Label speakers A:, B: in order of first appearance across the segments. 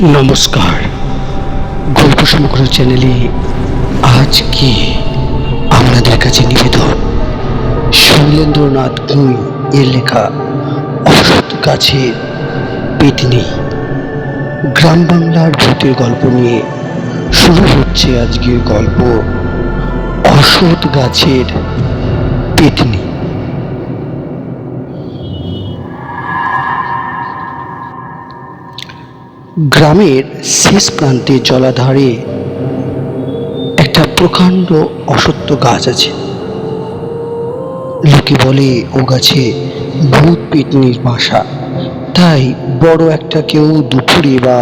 A: নমস্কার। গল্প সমগ্র চ্যানেলে আজকে আপনাদের কাছে নিবেদন শৈলেন্দ্রনাথ গুই এর লেখা অশ্বত্থ গাছের পেতনি। গ্রাম বাংলার ভূতের গল্প নিয়ে শুরু হচ্ছে আজকের গল্প অশ্বত্থ গাছের পেতনি। গ্রামের শেষ প্রান্তে জলাধারে একটা প্রকাণ্ড অশ্বত্থ গাছ আছে। লোকে বলে ও গাছে ভূত পেতনির বাসা, তাই বড় একটা কেউ দুপুরে বা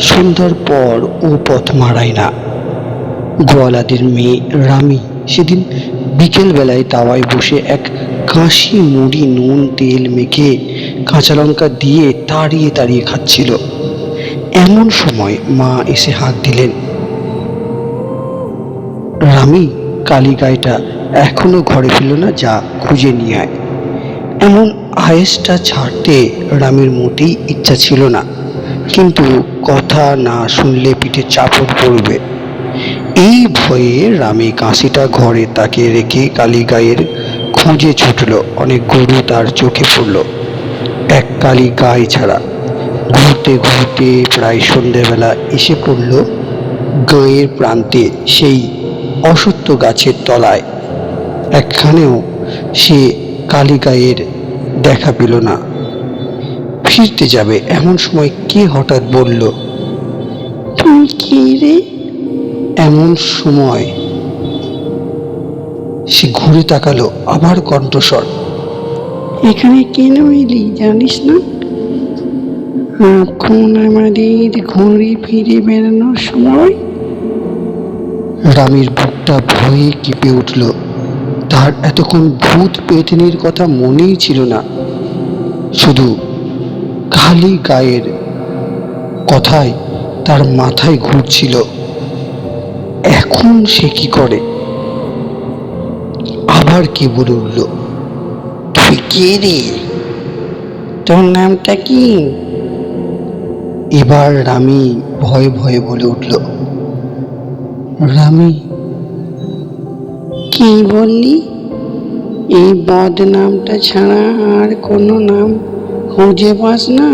A: সন্ধ্যার পর ও পথ মারায় না। গোয়ালাদের মেয়ে রামি সেদিন বিকেল বেলায় তাওয়ায় বসে এক কাশি মুড়ি নুন তেল মেখে কাঁচা লঙ্কা দিয়ে তাড়িয়ে তাড়িয়ে খাচ্ছিল। এমন সময় মা এসে হাঁক দিলেন, রামি, কালী গাইটা এখনো ঘরে ফিরল না, যা খুঁজে নিয়ে আয়। এমন আয়েসটা ছাড়তে রামির মোটেই ইচ্ছা ছিল না, কিন্তু কথা না শুনলে পিঠে চাপড় পড়বে এই ভয়ে রামি কাশিটা ঘরে তাকে রেখে কালী গাইয়ের খোঁজে ছুটল। অনেক গরু তার চোখে পড়ল, এক কালী গাই ছাড়া। ঘুরতে ঘুরতে প্রায় সন্ধ্যেবেলা এসে পড়ল গাঁয়ের প্রান্তে সেই অশ্বত্থ গাছের তলায়। একখানেও সে কালী গাইয়ের দেখা পেল না। ফিরতে যাবে এমন সময় কে হঠাৎ বলল, তুই কে রে? এমন সময় সে ঘুরে তাকালো, আবার কণ্ঠস্বর, এখানে কেন এলি জানিস না? এখন আমাদের ঘুরে ফিরে বেড়ানোর সময়। রামের বুকটা ভয়ে কেঁপে উঠল। তার এতক্ষণ ভূত পেতনির কথা মনেই ছিল না, শুধু কালী গায়ের কথাই তার মাথায় ঘুরছিল। এখন সে কি করে? আবার কে বলে উঠল, তুই কে রে? তোর নামটা কি? এবার রামি ভয়ে ভয়ে বলে উঠল, রামি। কি বললি? এই বদ নামটা ছাড়া আর কোনো নাম খুঁজে পাস না?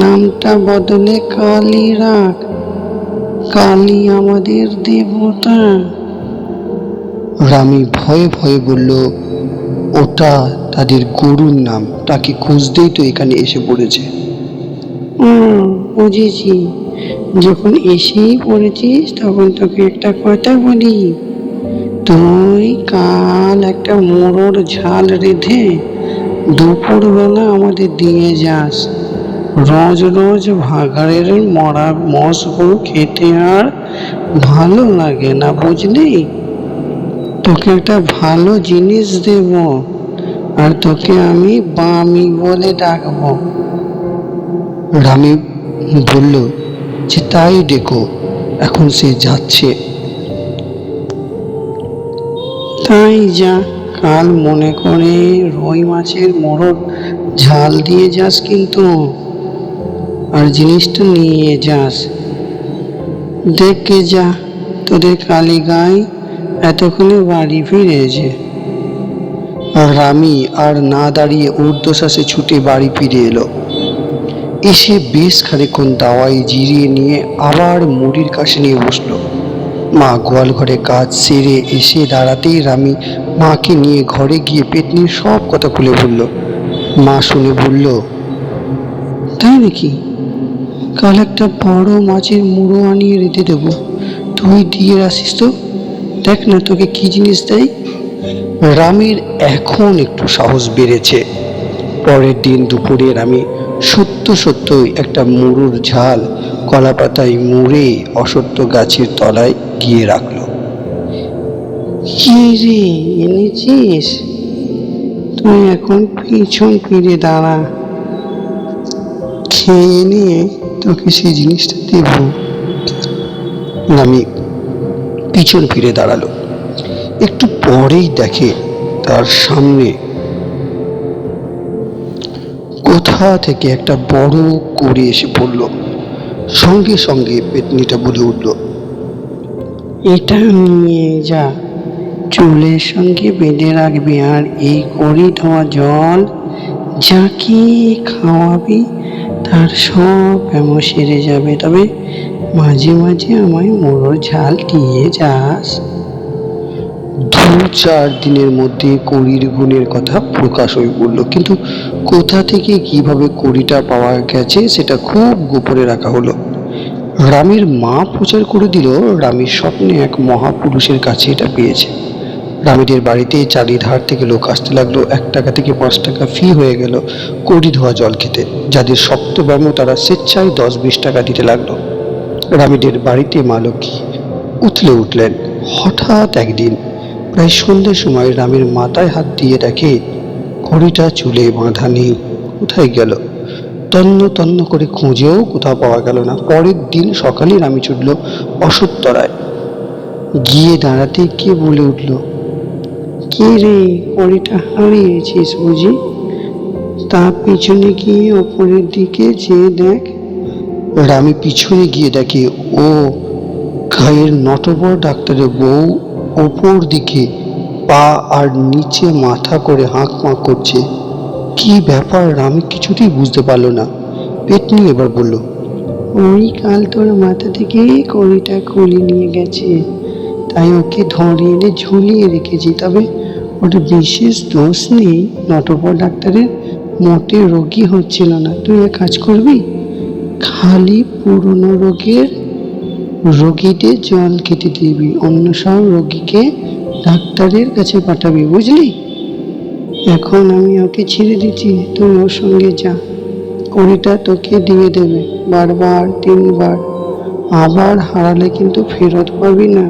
A: নামটা বদলে কালী রাখ। কালী আমাদের দেবতা। রামি ভয়ে ভয়ে বলল, ওটা তাদের গরুর নাম, তাকে খুঁজতেই তো এখানে এসে পড়েছে। বুঝেছি, যখন এসেই পড়েছিস তখন তোকে একটা কথা বলি। তুই কাল একটা মোড়োর ঝাল রেঁধে দুপুরবেলা আমাদের দিয়ে যাস। রোজ রোজ ভাগাড়ের মরা মোষগুলো খেতে আর ভালো লাগে না, বুঝলি? তোকে একটা ভালো জিনিস দেব, আর তোকে আমি বামি বলে ডাকবো। রামি বলল যে তাই ডেকো। এখন সে যাচ্ছে। তাই যা, কাল মনে করে রুই মাছের মোড়ক ঝাল দিয়ে যাস কিন্তু, আর জিনিসটা নিয়ে যাস। দেখে যা, তোদের কালী গাই এতক্ষণে বাড়ি ফিরেছে। রামি আর না দাঁড়িয়ে ঊর্ধ্বশ্বাসে ছুটে বাড়ি ফিরে এলো। এসে বেশ খানিকক্ষণ দাওয়াই জিরিয়ে নিয়ে আবার মুড়ির কাশি নিয়ে বসলো। মা গোয়াল ঘরে কাজ সেরে এসে দাঁড়াতেই রামি মাকে নিয়ে ঘরে গিয়ে পেতনির সব কথা খুলে বলল। মা শুনে বলল, তাই নাকি? কাল একটা বড় মাছের মুড়ো আনিয়ে রেঁধে দেবো, তুই দিয়ে আসিস তো। দেখ না তোকে কি জিনিস দেয়। রামির এখন একটু সাহস বেড়েছে। পরের দিন দুপুরে রামি সত্য সত্যই একটা মুড়োর ঝাল কলা পাতায় মুড়ে অশ্বত্থ গাছের তলায় গিয়ে রাখলো। কি রে এনেছিস? তুই এখন পিছন ফিরে দাঁড়া, খেয়ে নিয়ে তোকে সেই জিনিসটা দেব। রামি পিছন ফিরে দাঁড়ালো। একটু পরেই দেখে তার সামনে কোথা থেকে একটা বড় করে এসে পড়ল। সঙ্গে সঙ্গে পেতনিটা বলে উঠল,
B: এটা নিয়ে যা, চুলের সঙ্গে বেঁধে রাখবি, আর এই কড়ি ধোয়া জল যাকে খাওয়াবি তার সব ব্যামো সেরে যাবে। তবে মাঝে মাঝে আমায় মোড়ো ঝাল দিয়ে যাস।
A: 2-4 দিনের মধ্যে কড়ির গুণের কথা প্রকাশ হয়ে পড়ল, কিন্তু কোথা থেকে কিভাবে কড়িটা পাওয়া গেছে সেটা খুব গোপনে রাখা হলো। রামের মা প্রচার করে দিল রামের স্বপ্নে এক মহাপুরুষের কাছে এটা পেয়েছে। রামিদের বাড়িতে চারিধার থেকে লোক আসতে লাগলো। 1 টাকা থেকে 5 টাকা ফি হয়ে গেল কড়ি ধোয়া জল খেতে। যাদের শক্ত ব্যামো তারা স্বেচ্ছায় 10-20 টাকা দিতে লাগলো। রামিদের বাড়িতে মা লক্ষ্মী উথলে উঠলেন। হঠাৎ একদিন প্রায় সন্ধ্যের সময় রামের মাথায় হাত দিয়ে দেখে ঘড়িটা চুলে বাঁধা নেই। কোথায় গেল? তন্ন তন্ন করে খুঁজেও কোথাও পাওয়া গেল না। পরের দিন সকালে রামি ছুটল অশ্বত্থরায়। গিয়ে দাঁড়াতে কে বলে উঠল,
B: কে রে, কড়িটা হারিয়েছিস বুঝি? তা পিছনে গিয়ে ওপরের দিকে যেয়ে দেখ।
A: রামি পিছনে গিয়ে দেখে ও গায়ের নটবর ডাক্তারের বউ ওপর দিকে পা আর নিচে মাথা করে হাঁক পাঁক করছে। কি ব্যাপার রামি কিছুতেই বুঝতে পারল না। পেতনি এবার বলল,
B: ওই কাল তোর মাথা থেকে কড়িটা খুলে নিয়ে গেছে, তাই ওকে ধরে এনে ঝুলিয়ে রেখেছি। তবে ওর বিশেষ দোষ নেই, নটবর ডাক্তারের মোটে রোগী হচ্ছিল না। তুই এক কাজ করবি, খালি পুরনো রোগীদের জল খেতে দিবি, অন্য সব রোগীকে ডাক্তারের কাছে পাঠাবি, বুঝলি? এখন আমি ওকে ছেড়ে দিচ্ছি, তুই ওর সঙ্গে যা, কড়িটা তোকে দিয়ে দেবে 2বার 3বার, আবার হারালে কিন্তু ফেরত পাবি না।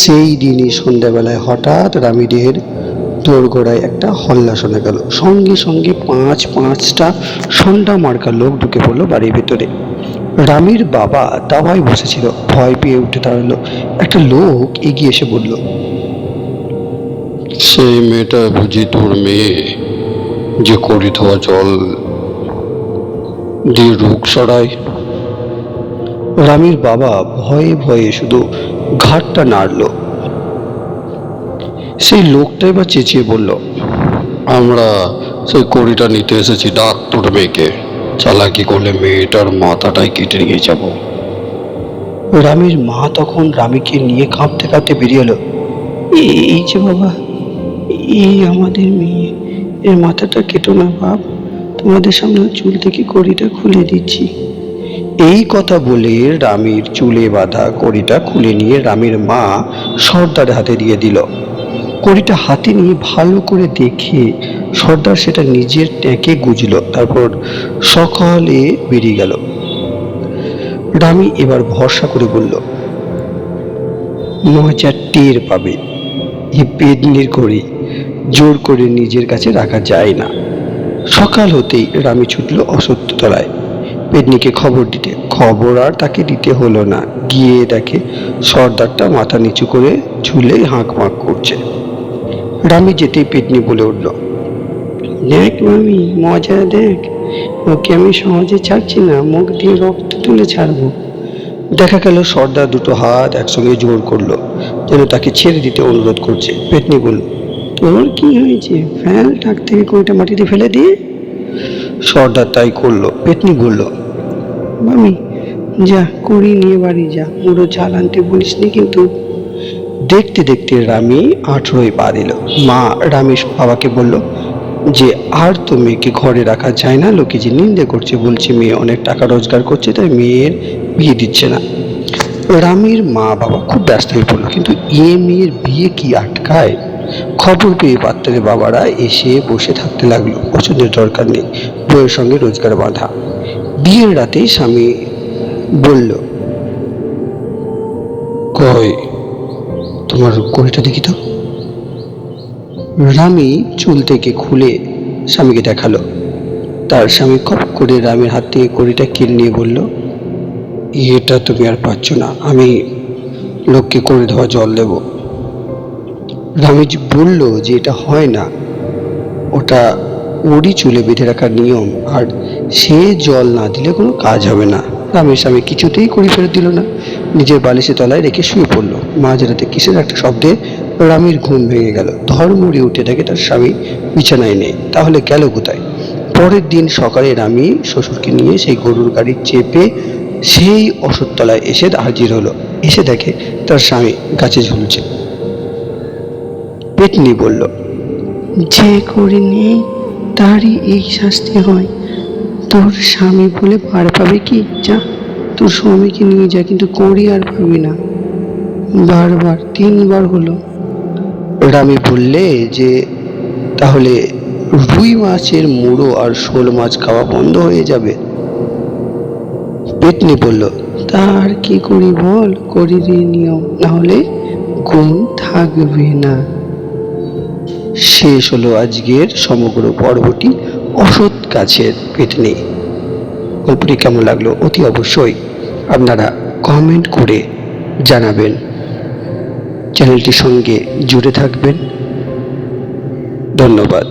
A: সেই দিনই সন্ধ্যাবেলায় হঠাৎ রামিদের দোরগোড়ায় একটা হল্লা শোনা গেল। সঙ্গে সঙ্গে 5-5টা সন্ধ্যা মার্কা লোক ঢুকে পড়লো বাড়ির ভেতরে। রামির বাবা দাওয়ায় বসেছিল, ভয় পেয়ে উঠে দাঁড়ালো। একটা লোক এগিয়ে এসে বলল,
C: সেই মেয়েটা বুঝি তোর মেয়ে, যে কড়ি ধোয়া জল দিয়ে রোগ সরায়?
A: রামির বাবা ভয়ে ভয়ে শুধু ঘাড়টা নাড়ল। সেই লোকটা এবার চেঁচিয়ে বলল,
C: আমরা সেই কড়িটা নিতে এসেছি, ডাক তোর মেয়েকে। চালাকি করলে মেয়েটার মাথাটাই কেটে নিয়ে যাব।
A: রামির মা তখন রামিকে নিয়ে কাঁপতে কাঁপতে বেরিয়ে এলো।
B: এই যে বাবা, এই আমাদের মেয়ে, এর মাথাটা কেটো না বাপ, তোমাদের সামনে চুল থেকে কড়িটা খুলে দিচ্ছি।
A: এই কথা বলে রামির চুলে বাঁধা কড়িটা খুলে নিয়ে রামির মা সর্দারের হাতে দিয়ে দিল। কড়িটা হাতে নিয়ে ভালো করে দেখে সর্দার সেটা নিজের ট্যাঁকে গুজল, তারপর সকালে বেরিয়ে গেল। রামি এবার ভরসা করে বলল, মজা টের পাবে। এ পেদনির কড়ি জোর করে নিজের কাছে রাখা যায় না। সকাল হতেই রামি ছুটল অশ্বত্থতলায় পেদনিকে খবর দিতে। খবর আর তাকে দিতে হলো না। গিয়ে দেখে সর্দারটা মাথা নিচু করে ঝুলে হাঁক পাঁক করছে। রামি যেতেই পেদনি বলে উঠল,
B: দেখ মামি, মজা দেখ, ওকে আমি সহজে ছাড়ছি না, মুখ দিয়ে রক্ত তুলে ছাড়বো।
A: দেখা গেল সর্দার দুটো হাত একসঙ্গে জোর করলো, যেন তাকে ছেড়ে দিতে অনুরোধ করছে। পেতনি বলল,
B: তোর কি হয়েছে, ফেল টাক থেকে কড়িটা মাটিতে ফেলে দিয়ে।
A: সর্দার তাই করলো। পেতনি বলল,
B: মামি যা, কড়ি নিয়ে বাড়ি যা, মুড়ো ঝাল আনতে বলিস নি কিন্তু।
A: দেখতে দেখতে রামি 18 পা দিল। মা রামেশ বাবাকে বলল যে আর তো মেয়েকে ঘরে রাখা যায় না, লোকে যে নিন্দে করছে, বলছে মেয়ে অনেক টাকা রোজগার করছে তাই মেয়ের বিয়ে দিচ্ছে না। রামের মা বাবা খুব ব্যস্ত হয়ে পড়লো, কিন্তু এ মেয়ের বিয়ে কি আটকায়? খবর পেয়ে পাত্রের বাবারা এসে বসে থাকতে লাগলো। পছন্দের দরকার নেই, বউয়ের সঙ্গে রোজগার বাঁধা। বিয়ের রাতেই স্বামী বলল,
C: কই
A: তোমার কড়িটা দেখি তো। রামি চুল থেকে খুলে স্বামীকে দেখালো। তার স্বামী খপ করে রামের হাত থেকে কড়িটা কিনে নিয়ে বলল, এটা তুমি আর পাচ্ছ না, আমি লোককে করে ধোয়া জল দেব। রামিজ বলল যে এটা হয় না, ওটা ওরই চুলে বেঁধে রাখার নিয়ম, আর সে জল না দিলে কোনো কাজ হবে না। রামের স্বামী কিছুতেই কড়ি ফেরত দিল না, নিজের বালিশে তলায় রেখে শুয়ে পড়ল। মাঝরাতে কিসের একটা শব্দে রামের ঘুম ভেঙে গেল। ধড়মড়িয়ে উঠে দেখে তার স্বামী বিছানায় নেই। তাহলে গেল কোথায়? পরের দিন সকালে রামী শ্বশুরকে নিয়ে সেই গরুর গাড়ি চেপে সেই অশ্বত্থতলায় এসে হাজির হলো। এসে দেখে তার স্বামী গাছে ঝুলছে। পেতনি বলল,
B: যে করি নেই তারই এই শাস্তি হয়। তোর স্বামী বলে পার পাবে কি? যা, তোর স্বামীকে নিয়ে যা, কিন্তু করি আর পাবি না। বারবার 3বার হলো।
A: রামী বললে যে তাহলে রুই মাছের মুড়ো আর শোল মাছ খাওয়া বন্ধ হয়ে যাবে। পেতনি বলল,
B: তার কি করি বল, করির নিয়ম, না হলে গুণ থাকবে না।
A: শেষ হলো আজকের সমগ্র পর্বটি অসৎ গাছের পেতনি। গল্পটি কেমন লাগলো অতি অবশ্যই আপনারা কমেন্ট করে জানাবেন। চ্যানেলটির সঙ্গে জুড়ে থাকবেন। ধন্যবাদ।